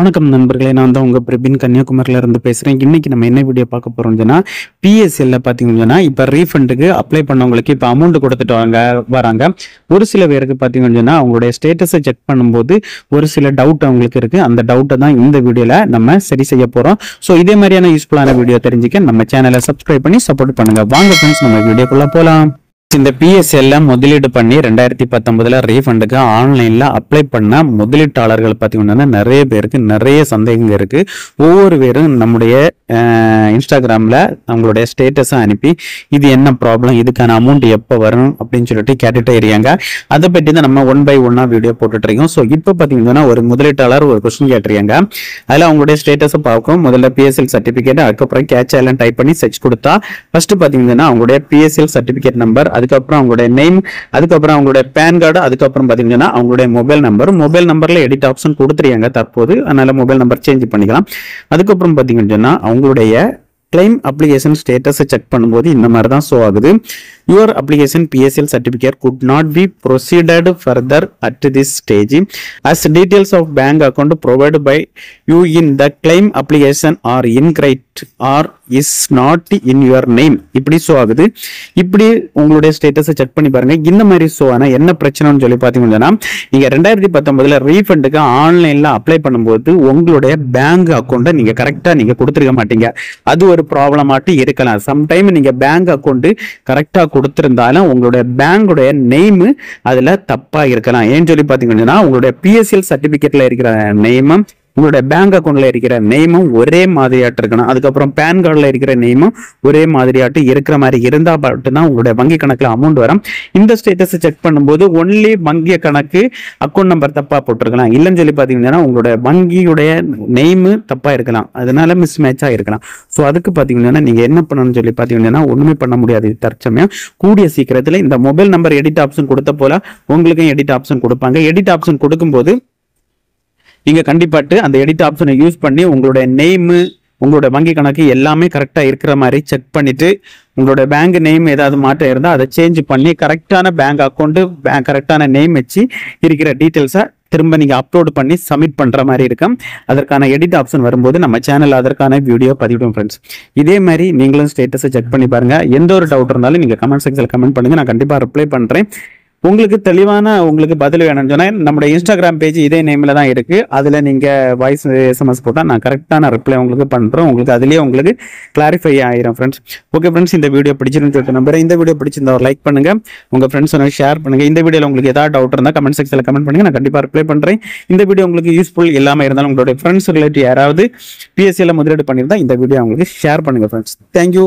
வணக்கம் நண்பர்களே, நான் தான் உங்க பிரபின் கன்னியாகுமரியில இருந்து பேசுறேன். இன்னைக்கு நம்ம என்ன வீடியோ பார்க்க போறோம்னா, பிஎஸ்எல்ல பாத்தீங்கன்னா இப்ப ரீஃபண்டுக்கு அப்ளை பண்ணவங்களுக்கு இப்ப அமௌண்ட் கொடுத்துட்டு வராங்க. ஒரு சில பேருக்கு பாத்தீங்கன்னா அவங்களுடைய ஸ்டேட்டஸை செக் பண்ணும்போது ஒரு சில டவுட் அவங்களுக்கு இருக்கு. அந்த டவுட்டை தான் இந்த வீடியோல நம்ம சரி செய்ய போறோம். ஸோ இதே மாதிரியான யூஸ்ஃபுல்லான வீடியோ தெரிஞ்சுக்க நம்ம சேனலை சப்ஸ்கிரைப் பண்ணி சப்போர்ட் பண்ணுங்க. வாங்க ஃப்ரெண்ட்ஸ், நம்ம வீடியோக்குள்ள போலாம். இந்த பிஎஸ்எல்ல முதலீடு பண்ணி 2019 ரீஃபண்டுக்கு ஆன்லைன்ல அப்ளை பண்ண முதலீட்டாளர்கள் பார்த்தீங்கன்னா நிறைய பேருக்கு நிறைய சந்தேகங்கள் இருக்கு. ஒவ்வொரு பேரும் நம்முடைய இன்ஸ்டாகிராம்ல அவங்களுடைய ஸ்டேட்டஸை அனுப்பி இது என்ன ப்ராப்ளம், இதுக்கான அமௌண்ட் எப்போ வரும் அப்படின்னு சொல்லிட்டு கேட்டுட்டே இருக்காங்க. அதை பற்றி தான் நம்ம 1 by 1 வீடியோ போட்டுட்டு இருக்கோம். ஸோ இப்போ பார்த்தீங்கன்னா ஒரு முதலீட்டாளர் ஒரு கொஸ்டின் கேட்டிருக்காங்க. அதில் அவங்களுடைய ஸ்டேட்டஸை பார்க்கும். முதல்ல பிஎஸ்எல் சர்டிஃபிகேட், அதுக்கப்புறம் கேட்ச் எல்லாம் டைப் பண்ணி சர்ச் கொடுத்தா ஃபர்ஸ்ட் பார்த்தீங்கன்னா அவங்களுடைய பிஎஸ்எல் சர்டிஃபிகேட் நம்பர், அதுக்கப்புறம் அவங்களுடைய நேம், அதுக்கப்புறம் அவங்களுடைய பேன் கார்டு, அதுக்கப்புறம் பாத்தீங்கன்னா அவங்களுடைய மொபைல் நம்பர்ல எடிட் ஆப்ஷன் கொடுத்துருக்காங்க தற்போது. அதனால மொபைல் நம்பர் சேஞ்ச் பண்ணிக்கலாம். அதுக்கப்புறம் பாத்தீங்கன்னா அவங்களுடைய கிளைம் அப்ளிகேஷன் ஸ்டேட்டஸை செக் பண்ணும்போது இந்த மாதிரி தான் ஷோ ஆகுது. Your application PSL certificate could not be proceeded further at this stage as details of bank account provided by you in the claim application are incorrect or is not in your name. இப்படி show ஆகுது. இப்படி உங்களுடைய ஸ்டேட்டஸை check பண்ணி பாருங்க. இந்த மாதிரி show ஆனா என்ன பிரச்சனைன்னு சொல்லி பாத்தீங்கன்னா, நீங்க 2019 ரீஃபண்டுக்கு ஆன்லைன்ல அப்ளை பண்ணும்போது உங்களுடைய பேங்க் அக்கௌண்ட்டை நீங்க கரெக்டா நீங்க கொடுத்துருக்க மாட்டீங்க. அது ஒரு ப்ராப்ளமாட்டி இருக்கலாம். சம்டைம் நீங்க பேங்க் அக்கௌண்ட் கரெக்டா கொடுத்திருந்தாலும் உங்களுடைய பேங்குடைய நேம் அதுல தப்பா இருக்கலாம். ஏன்னு சொல்லி பாத்தீங்கன்னா உங்களுடைய PSL சர்டிபிகேட்ல இருக்கிற நேமும் உங்களுடைய பேங்க் அக்கௌண்ட்ல இருக்கிற நேமும் ஒரே மாதிரியாட்டு இருக்கணும். அதுக்கப்புறம் பேன் கார்டுல இருக்கிற நேமும் ஒரே மாதிரியாட்டு இருக்கிற மாதிரி இருந்தா மட்டும்தான் உங்களுடைய வங்கி கணக்குல அமௌண்ட் வரும். இந்த ஸ்டேட்டஸை செக் பண்ணும்போது ஒன்லி வங்கி கணக்கு அக்கௌண்ட் நம்பர் தப்பா போட்டிருக்கலாம். இல்லைன்னு சொல்லி பாத்தீங்கன்னா உங்களுடைய வங்கியுடைய நேமு தப்பா இருக்கலாம். அதனால மிஸ் மேட்சா இருக்கலாம். ஸோ அதுக்கு பாத்தீங்கன்னா நீங்க என்ன பண்ணணும்னு சொல்லி பாத்தீங்கன்னா ஒண்ணுமே பண்ண முடியாது. தற்சமயம் கூடிய சீக்கிரத்துல இந்த மொபைல் நம்பர் எடிட் ஆப்ஷன் கொடுத்த போல உங்களுக்கும் எடிட் ஆப்ஷன் கொடுப்பாங்க. எடிட் ஆப்ஷன் கொடுக்கும்போது நீங்க கண்டிப்பாட்டு அந்த எடிட் ஆப்ஷனை யூஸ் பண்ணி உங்களுடைய நேமு, உங்களோட வங்கி கணக்கு எல்லாமே கரெக்டா இருக்கிற மாதிரி செக் பண்ணிட்டு உங்களோட பேங்க் நேம் ஏதாவது மாற்றம் இருந்தால் அதை சேஞ்ச் பண்ணி கரெக்டான பேங்க் அக்கௌண்ட், கரெக்டான நேம் வச்சு இருக்கிற டீட்டெயில்ஸை திரும்ப நீங்க அப்லோட் பண்ணி சப்மிட் பண்ற மாதிரி இருக்கும். அதற்கான எடிட் ஆப்ஷன் வரும்போது நம்ம சேனல் அதற்கான வீடியோ பதிவிடும் ஃப்ரெண்ட்ஸ். இதே மாதிரி நீங்களும் ஸ்டேட்டஸை செக் பண்ணி பாருங்க. எந்த ஒரு டவுட் இருந்தாலும் நீங்க கமெண்ட் செக்ஷன்ல கமெண்ட் பண்ணுங்க, நான் கண்டிப்பா ரிப்ளை பண்றேன். உங்களுக்கு தெளிவான உங்களுக்கு பதில் வேணும்னு சொன்னா நம்முடைய இன்ஸ்டாகிராம் பேஜ் இதே நேம்ல தான் இருக்கு. அதுல நீங்க வாய்ஸ் SMS போட்டா நான் கரெக்டான ரிப்ளை உங்களுக்கு பண்றேன். உங்களுக்கு அதுலயே உங்களுக்கு கிளாரிஃபை ஆயிரும் ஃப்ரெண்ட்ஸ். ஓகே ஃப்ரெண்ட்ஸ், இந்த வீடியோ பிடிச்சிருந்து சொல்லிட்டு நம்புறேன். இந்த வீடியோ பிடிச்சிருந்தா ஒரு லைக் பண்ணுங்க, உங்க ஃப்ரெண்ட்ஸ் ஷேர் பண்ணுங்க. இந்த வீடியோல உங்களுக்கு ஏதாவது டவுட் இருந்தா கமெண்ட் செக்ஷன்ல கமெண்ட் பண்ணுங்க, நான் கண்டிப்பா ரிப்ளை பண்றேன். இந்த வீடியோ உங்களுக்கு யூஸ்ஃபுல் இல்லாம இருந்தாலும் உங்களுடைய ஃப்ரெண்ட்ஸ் ரிலேட்டிவ் யாராவது PSL முதலீடு பண்ணியிருந்தா இந்த வீடியோ உங்களுக்கு ஷேர் பண்ணுங்க ஃப்ரெண்ட்ஸ். தேங்க்யூ.